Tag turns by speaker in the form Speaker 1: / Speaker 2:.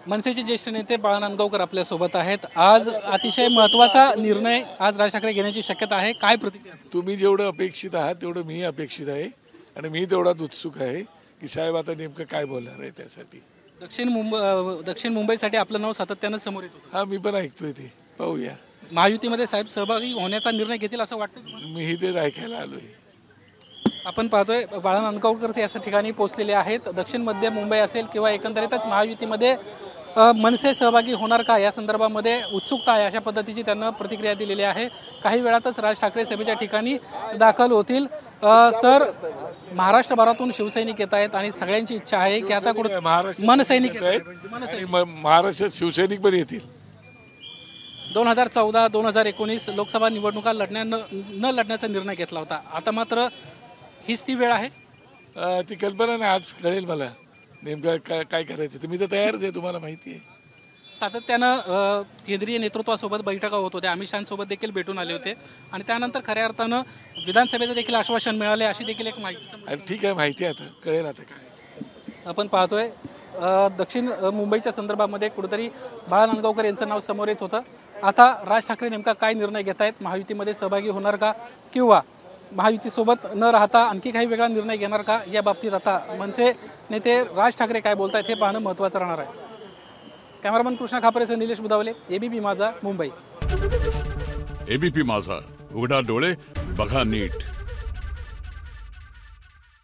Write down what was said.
Speaker 1: मनसेचे ज्येष्ठ नेते बाळा नांदगावकर आपल्यासोबत आहेत। आज अतिशय महत्त्वाचा निर्णय आज राज ठाकरे घेण्याची शक्यता आहे, काय प्रतिक्रिया?
Speaker 2: तुम्ही जेवढं अपेक्षित आहात तेवढं मी अपेक्षित आहे आणि मी तेवढाच उत्सुक आहे की साहेब आता नेमकं काय बोलणार आहे त्यासाठी।
Speaker 1: दक्षिण मुंबईसाठी आपलं नाव सातत्यानं समोर येत होतं।
Speaker 2: हा, मी पण ऐकतोय ते, पाहूया।
Speaker 1: महायुतीमध्ये साहेब सहभागी होण्याचा निर्णय घेतील असं वाटतं तुम्हाला?
Speaker 2: मीही तेच ऐकायला आलोय।
Speaker 1: आपण पाहतोय बाळा नांदगावकर या ठिकाणी पोहोचलेले आहेत। दक्षिण मध्य मुंबई असेल किंवा एकंदरीतच महायुतीमध्ये मनसे सहभागी होणार का या संदर्भामध्ये उत्सुकता आहे, अशा पद्धतीची त्यांना प्रतिक्रिया दिलेली आहे। काही वेळातच राज ठाकरे सभेच्या ठिकाणी दाखल होतील। सर, महाराष्ट्रभरातून शिवसैनिक येत आहेत आणि सगळ्यांची इच्छा आहे की आता कुठे मनसैनिक येत आहेत,
Speaker 2: महाराष्ट्रात शिवसैनिक पण येतील।
Speaker 1: 2014-2019 लोकसभा निवडणुका न लढण्याचा निर्णय घेतला होता, आता मात्र हीच ती वेळ आहे।
Speaker 2: ती कल्पना नाही, आज कळेल मला नेमकं काय करायचं। तुम्ही तर तयारच आहे, तुम्हाला माहिती आहे।
Speaker 1: सातत्यानं केंद्रीय नेतृत्वासोबत बैठका होत होत्या, अमित शहांसोबत देखील भेटून आले होते आणि त्यानंतर खऱ्या अर्थानं विधानसभेचं देखील आश्वासन मिळाले, अशी देखील एक माहिती।
Speaker 2: ठीक आहे, माहिती आहे, आता कळेल आता काय।
Speaker 1: आपण पाहतोय दक्षिण मुंबईच्या संदर्भामध्ये कुठेतरी बाळा नांदगावकर यांचं नाव समोर येत होतं। आता राज ठाकरे नेमका काय निर्णय घेत आहेत, महायुतीमध्ये सहभागी होणार का किंवा महायुतीसोबत न राहता आणखी काही वेगळा निर्णय घेणार का, या बाबतीत आता मनसे नेते राज ठाकरे काय बोलत आहेत हे पाहणं महत्त्वाचं राहणार आहे। कॅमेरामन कृष्णा खापरेसह निलेश बुदावले, एबीपी माझा, मुंबई।
Speaker 3: एबीपी माझा, उघडा डोळे बघा नीट।